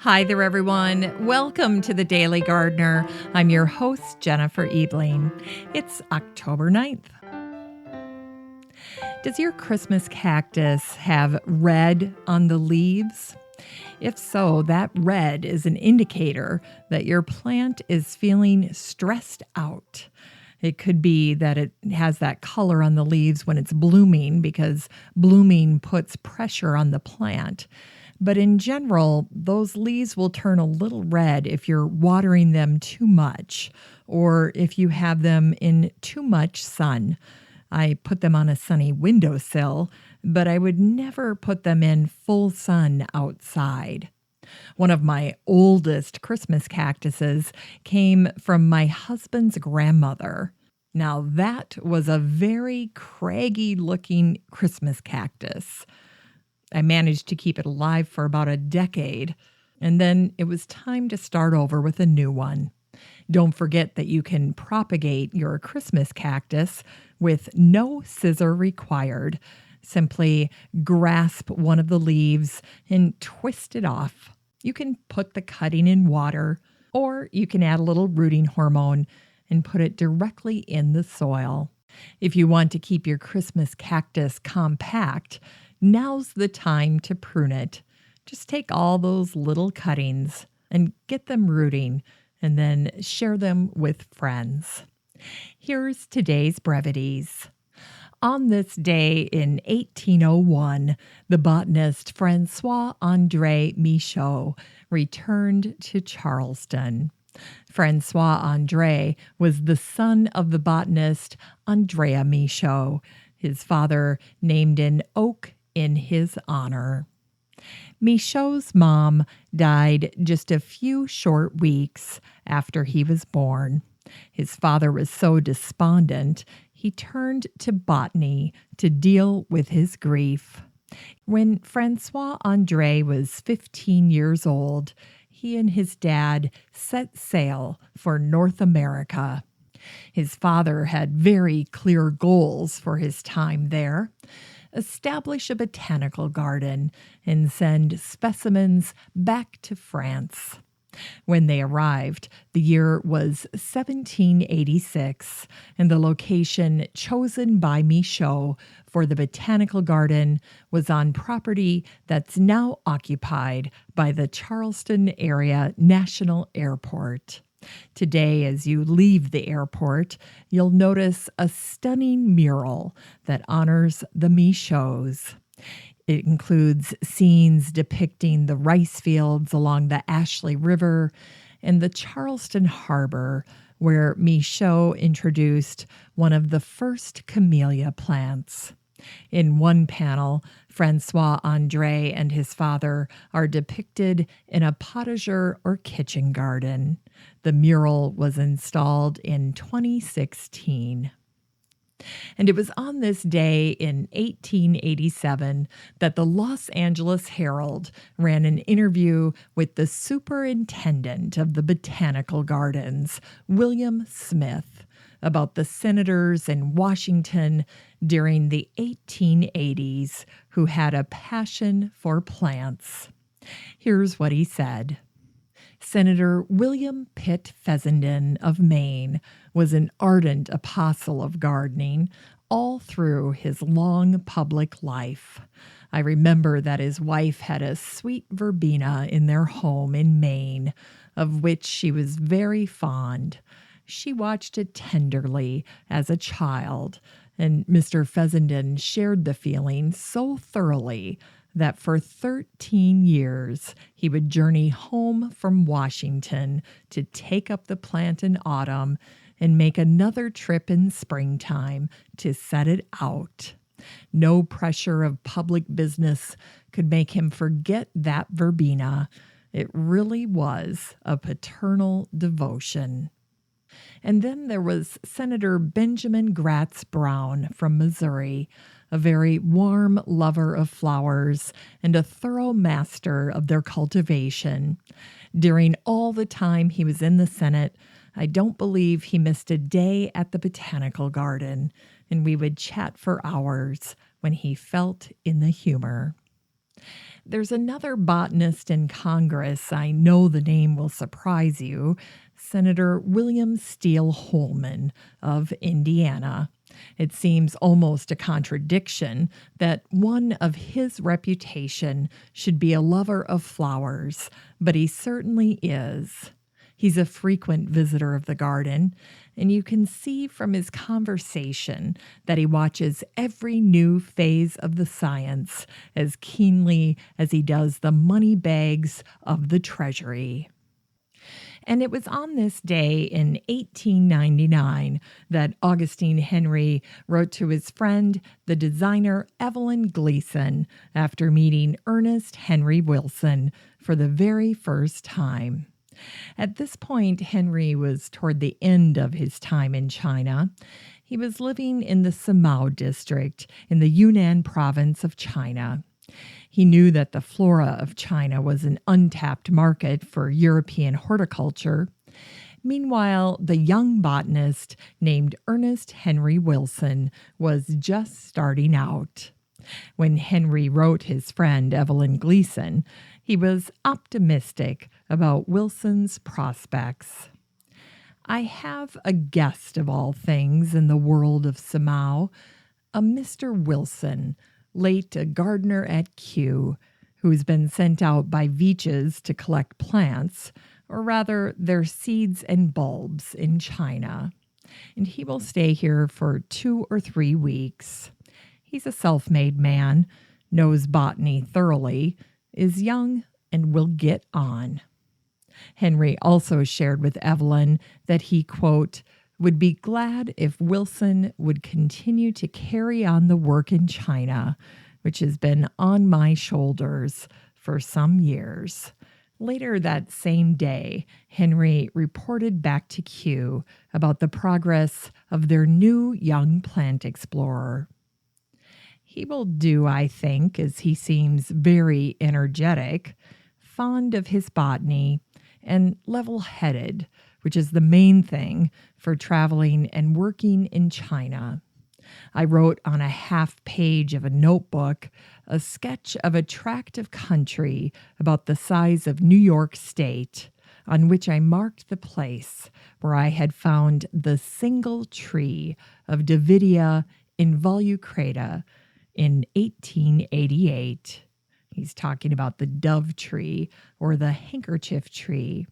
Hi there, everyone. Welcome to the Daily Gardener. I'm your host, Jennifer Ebling. It's October 9th. Does your Christmas cactus have red on the leaves? If so, that red is an indicator that your plant is feeling stressed out. It could be that it has that color on the leaves when it's blooming because blooming puts pressure on the plant. But in general, those leaves will turn a little red if you're watering them too much or if you have them in too much sun. I put them on a sunny windowsill, but I would never put them in full sun outside. One of my oldest Christmas cactuses came from my husband's grandmother. Now that was a very craggy-looking Christmas cactus. I managed to keep it alive for about a decade, and then it was time to start over with a new one. Don't forget that you can propagate your Christmas cactus with no scissor required. Simply grasp one of the leaves and twist it off. You can put the cutting in water, or you can add a little rooting hormone and put it directly in the soil. If you want to keep your Christmas cactus compact, now's the time to prune it. Just take all those little cuttings and get them rooting, and then share them with friends. Here's today's brevities. On this day in 1801, the botanist François-Andre Michaux returned to Charleston. François-Andre was the son of the botanist Andrea Michaux. His father named an oak in his honor. Michaux's mom died just a few short weeks after he was born. His father was so despondent, he turned to botany to deal with his grief. When François-Andre was 15 years old, he and his dad set sail for North America. His father had very clear goals for his time there. Establish a botanical garden and send specimens back to France. When they arrived, the year was 1786, and the location chosen by Michaux for the botanical garden was on property that's now occupied by the Charleston Area National Airport. Today, as you leave the airport, you'll notice a stunning mural that honors the Michauxs. It includes scenes depicting the rice fields along the Ashley River and the Charleston Harbor, where Michaux introduced one of the first camellia plants. In one panel, François-Andre and his father are depicted in a potager or kitchen garden. The mural was installed in 2016. And it was on this day in 1887 that the Los Angeles Herald ran an interview with the superintendent of the botanical gardens, William Smith, about the senators in Washington during the 1880s who had a passion for plants. Here's what he said. Senator William Pitt Fessenden of Maine was an ardent apostle of gardening all through his long public life. I remember that his wife had a sweet verbena in their home in Maine, of which she was very fond. She watched it tenderly as a child, and Mr. Fessenden shared the feeling so thoroughly that for 13 years he would journey home from Washington to take up the plant in autumn and make another trip in springtime to set it out. No pressure of public business could make him forget that verbena. It really was a paternal devotion. And then there was Senator Benjamin Gratz Brown from Missouri, a very warm lover of flowers and a thorough master of their cultivation. During all the time he was in the Senate, I don't believe he missed a day at the botanical garden, and we would chat for hours when he felt in the humor. There's another botanist in Congress. I know the name will surprise you. Senator William Steele Holman of Indiana. It seems almost a contradiction that one of his reputation should be a lover of flowers, but he certainly is. He's a frequent visitor of the garden, and you can see from his conversation that he watches every new phase of the science as keenly as he does the money bags of the Treasury. And it was on this day in 1899 that Augustine Henry wrote to his friend, the designer Evelyn Gleason, after meeting Ernest Henry Wilson for the very first time. At this point, Henry was toward the end of his time in China. He was living in the Samao district in the Yunnan province of China. He knew that the flora of China was an untapped market for European horticulture. Meanwhile, the young botanist named Ernest Henry Wilson was just starting out. When Henry wrote his friend Evelyn Gleason, he was optimistic about Wilson's prospects. I have a guest of all things in the world of Samao, a Mr. Wilson, late a gardener at Kew, who's been sent out by Veitches to collect plants, or rather their seeds and bulbs in China. And he will stay here for 2 or 3 weeks. He's a self-made man, knows botany thoroughly, is young, and will get on. Henry also shared with Evelyn that he, quote, would be glad if Wilson would continue to carry on the work in China, which has been on my shoulders for some years. Later that same day, Henry reported back to Kew about the progress of their new young plant explorer. He will do, I think, as he seems very energetic, fond of his botany, and level-headed, which is the main thing for traveling and working in China. I wrote on a half page of a notebook a sketch of a tract of country about the size of New York State, on which I marked the place where I had found the single tree of Davidia involucrata in 1888. He's talking about the dove tree or the handkerchief tree.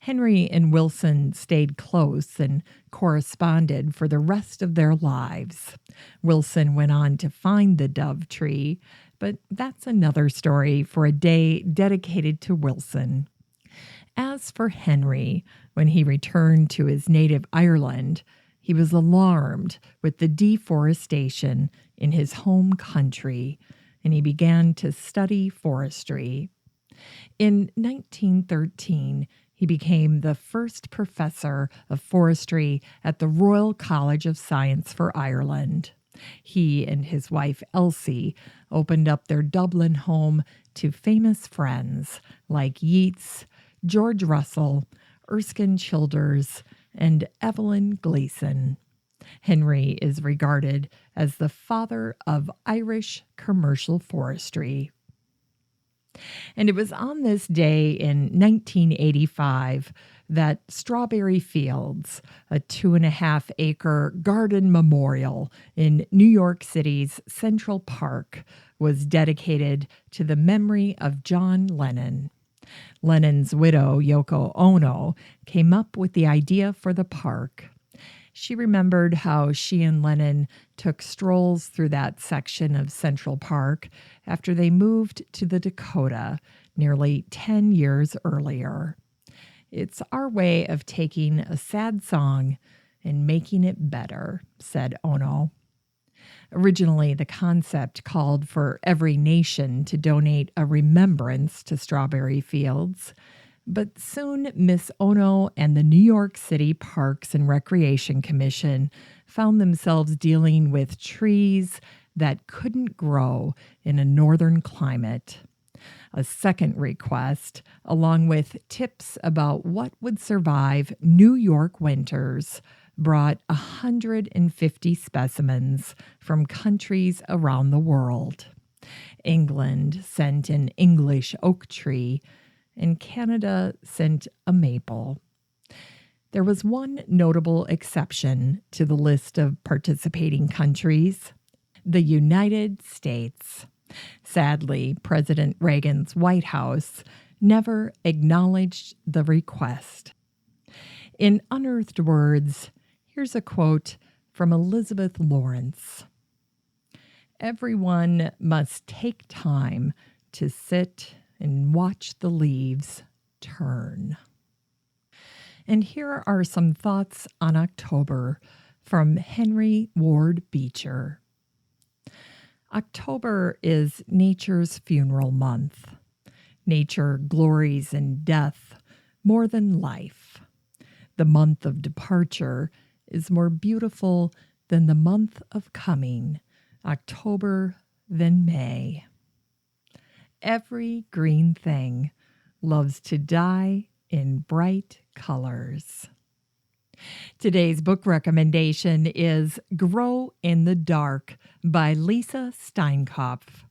Henry and Wilson stayed close and corresponded for the rest of their lives. Wilson went on to find the dove tree, but that's another story for a day dedicated to Wilson. As for Henry, when he returned to his native Ireland, he was alarmed with the deforestation in his home country, and he began to study forestry. In 1913, he became the first professor of forestry at the Royal College of Science for Ireland. He and his wife Elsie opened up their Dublin home to famous friends like Yeats, George Russell, Erskine Childers, and Evelyn Gleason. Henry is regarded as the father of Irish commercial forestry. And it was on this day in 1985 that Strawberry Fields, a 2.5-acre garden memorial in New York City's Central Park, was dedicated to the memory of John Lennon. Lennon's widow, Yoko Ono, came up with the idea for the park. She remembered how she and Lennon took strolls through that section of Central Park after they moved to the Dakota nearly 10 years earlier. It's our way of taking a sad song and making it better, said Ono. Originally, the concept called for every nation to donate a remembrance to Strawberry Fields, but soon Miss Ono and the New York City Parks and Recreation Commission found themselves dealing with trees that couldn't grow in a northern climate. A second request, along with tips about what would survive New York winters, brought 150 specimens from countries around the world. England sent an English oak tree, and Canada sent a maple. There was one notable exception to the list of participating countries: the United States. Sadly, President Reagan's White House never acknowledged the request. In unearthed words, here's a quote from Elizabeth Lawrence. "Everyone must take time to sit and watch the leaves turn." And here are some thoughts on October from Henry Ward Beecher. October is nature's funeral month. Nature glories in death more than life. The month of departure is more beautiful than the month of coming, October than May. Every green thing loves to die in bright colors. Today's book recommendation is Grow in the Dark by Lisa Steinkopf.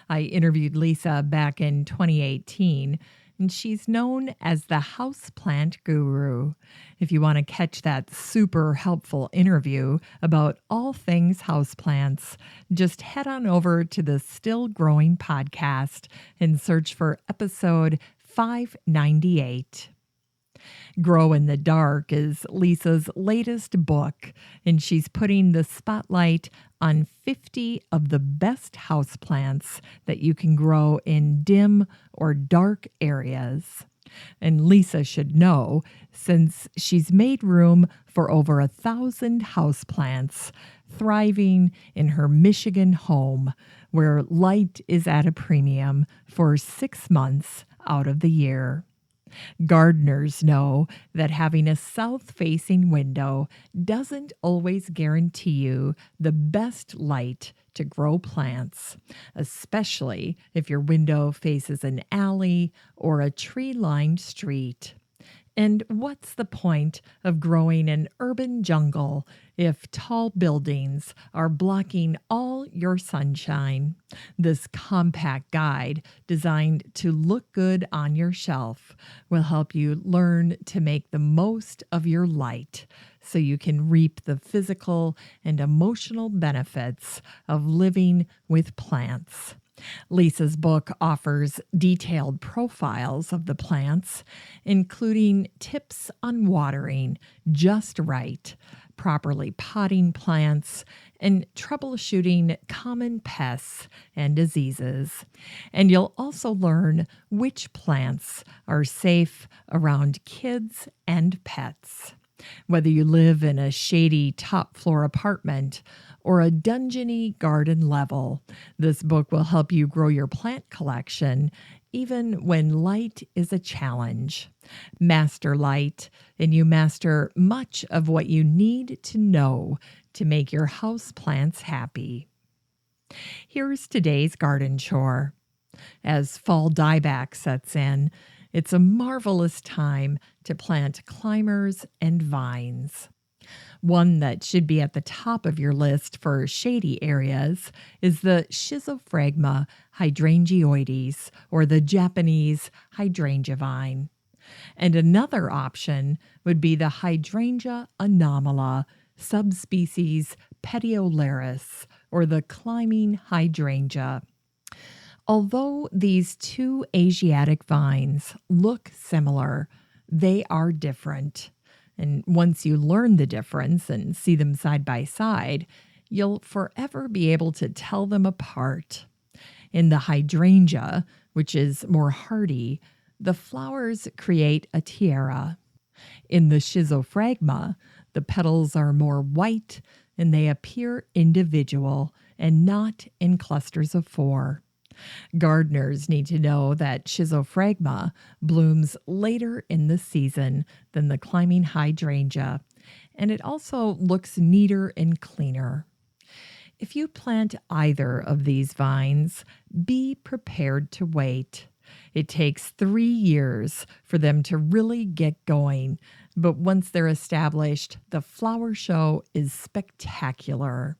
I interviewed Lisa back in 2018, and she's known as the houseplant guru. If you want to catch that super helpful interview about all things houseplants, just head on over to the Still Growing podcast and search for episode 598. Grow in the Dark is Lisa's latest book, and she's putting the spotlight on 50 of the best houseplants that you can grow in dim or dark areas. And Lisa should know, since she's made room for over 1,000 houseplants thriving in her Michigan home, where light is at a premium for 6 months out of the year. Gardeners know that having a south-facing window doesn't always guarantee you the best light to grow plants, especially if your window faces an alley or a tree-lined street. And what's the point of growing an urban jungle if tall buildings are blocking all your sunshine? This compact guide, designed to look good on your shelf, will help you learn to make the most of your light so you can reap the physical and emotional benefits of living with plants. Lisa's book offers detailed profiles of the plants, including tips on watering just right, properly potting plants, and troubleshooting common pests and diseases. And you'll also learn which plants are safe around kids and pets. Whether you live in a shady top-floor apartment or a dungeony garden level, this book will help you grow your plant collection even when light is a challenge. Master light, and you master much of what you need to know to make your house plants happy. Here's today's garden chore. As fall dieback sets in, it's a marvelous time to plant climbers and vines. One that should be at the top of your list for shady areas is the Schizophragma hydrangioides, or the Japanese hydrangea vine. And another option would be the Hydrangea anomala, subspecies Petiolaris, or the climbing hydrangea. Although these two Asiatic vines look similar, they are different. And once you learn the difference and see them side by side, you'll forever be able to tell them apart. In the hydrangea, which is more hardy, the flowers create a tiara. In the Schizophragma, the petals are more white and they appear individual and not in clusters of 4. Gardeners need to know that Schizophragma blooms later in the season than the climbing hydrangea, and it also looks neater and cleaner. If you plant either of these vines, be prepared to wait. It takes 3 years for them to really get going, but once they're established, the flower show is spectacular.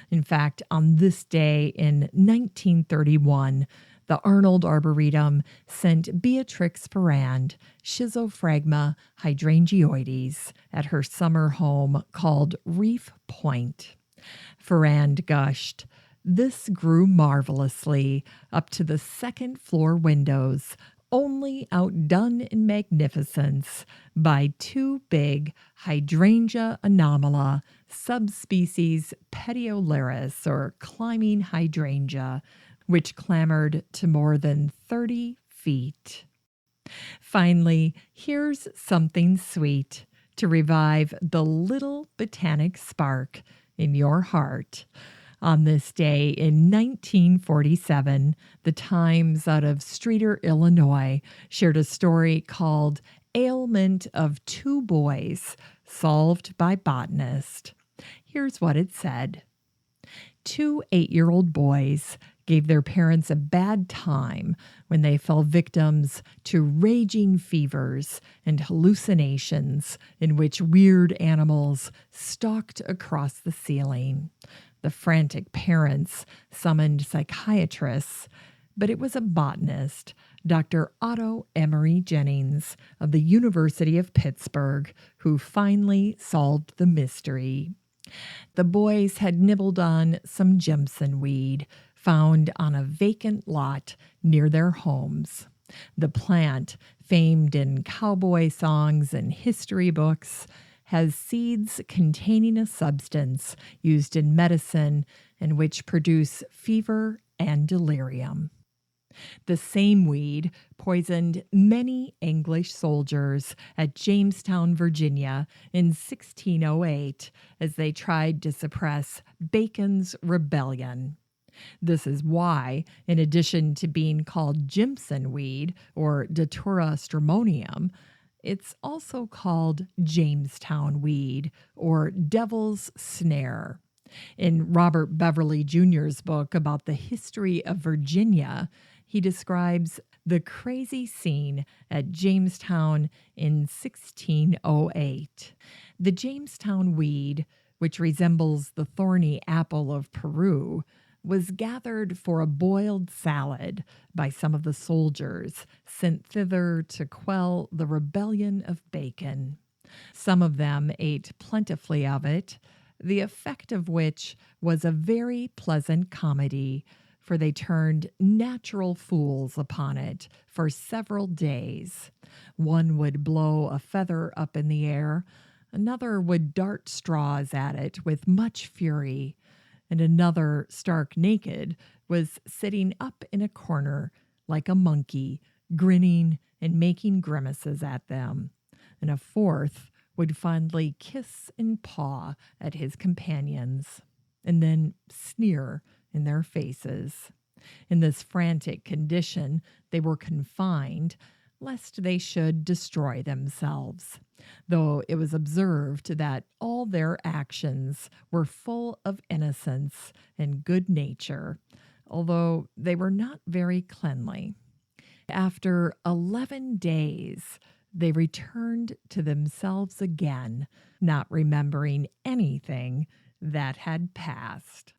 In fact, on this day in 1931, the Arnold Arboretum sent Beatrix Ferrand Schizophragma hydrangioides at her summer home called Reef Point. Ferrand gushed, "This grew marvelously up to the second-floor windows, only outdone in magnificence by two big Hydrangea anomala, subspecies Petiolaris, or climbing hydrangea, which clambered to more than 30 feet. Finally, here's something sweet to revive the little botanic spark in your heart." On this day in 1947, the Times out of Streator, Illinois, shared a story called "Ailment of Two Boys, Solved by Botanist." Here's what it said. Two 8-year-old boys gave their parents a bad time when they fell victims to raging fevers and hallucinations in which weird animals stalked across the ceiling. The frantic parents summoned psychiatrists, but it was a botanist, Dr. Otto Emery Jennings of the University of Pittsburgh, who finally solved the mystery. The boys had nibbled on some Jimson weed found on a vacant lot near their homes. The plant, famed in cowboy songs and history books, has seeds containing a substance used in medicine and which produce fever and delirium. The same weed poisoned many English soldiers at Jamestown, Virginia in 1608 as they tried to suppress Bacon's rebellion. This is why, in addition to being called Jimson weed or Datura stramonium, it's also called Jamestown weed or devil's snare. In Robert Beverly Jr.'s book about the history of Virginia, he describes the crazy scene at Jamestown in 1608. The Jamestown weed, which resembles the thorny apple of Peru, was gathered for a boiled salad by some of the soldiers sent thither to quell the rebellion of Bacon. Some of them ate plentifully of it, the effect of which was a very pleasant comedy, for they turned natural fools upon it for several days. One would blow a feather up in the air, another would dart straws at it with much fury, and another, stark naked, was sitting up in a corner like a monkey, grinning and making grimaces at them, and a fourth would fondly kiss and paw at his companions, and then sneer in their faces. In this frantic condition, they were confined, lest they should destroy themselves, though it was observed that all their actions were full of innocence and good nature, although they were not very cleanly. After 11 days, they returned to themselves again, not remembering anything that had passed.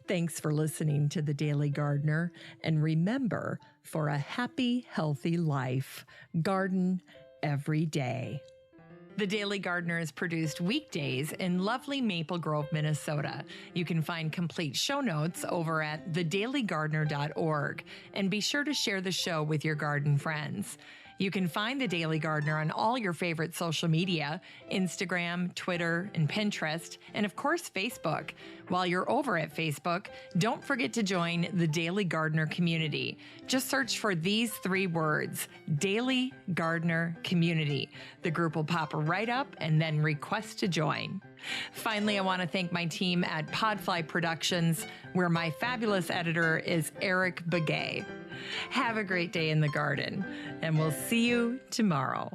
Thanks for listening to The Daily Gardener, and remember, for a happy, healthy life, garden every day. The Daily Gardener is produced weekdays in lovely Maple Grove, Minnesota. You can find complete show notes over at thedailygardener.org, and be sure to share the show with your garden friends. You can find The Daily Gardener on all your favorite social media, Instagram, Twitter, and Pinterest, and of course, Facebook. While you're over at Facebook, don't forget to join the Daily Gardener community. Just search for these 3 words, Daily Gardener Community. The group will pop right up and then request to join. Finally, I want to thank my team at Podfly Productions, where my fabulous editor is Eric Begay. Have a great day in the garden, and we'll see you tomorrow.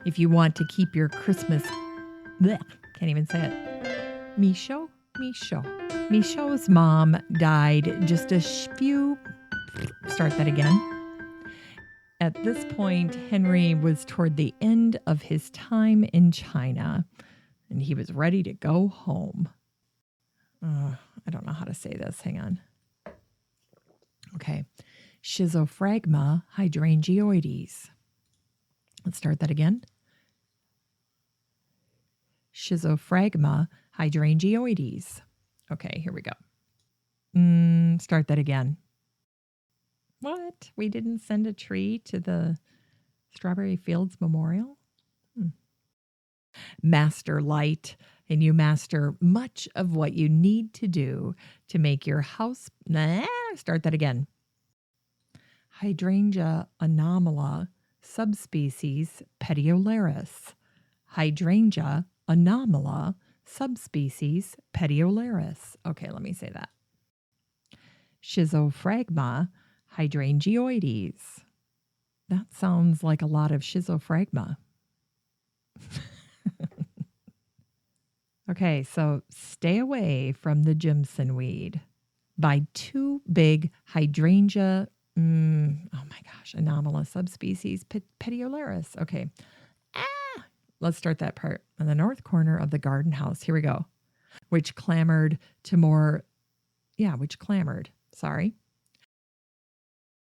If you want to keep your Christmas... can't even say it. Michaux's mom died just a few... Start that again. At this point, Henry was toward the end of his time in China, and he was ready to go home. I don't know how to say this. Hang on. Okay. Schizophragma hydrangioides. Let's start that again. Schizophragma hydrangioides. Okay, here we go. Start that again. What? We didn't send a tree to the Strawberry Fields Memorial? Master light, and you master much of what you need to do to make your house. Start that again. Hydrangea anomala, subspecies petiolaris. Hydrangea anomala, subspecies petiolaris. Okay, let me say that. Schizophragma hydrangioides. That sounds like a lot of schizophragma. Okay, so stay away from the Jimson weed. Buy 2 big hydrangea, anomalous subspecies, petiolaris. Okay. Let's start that part. On the north corner of the garden house, here we go. Which clamored, sorry.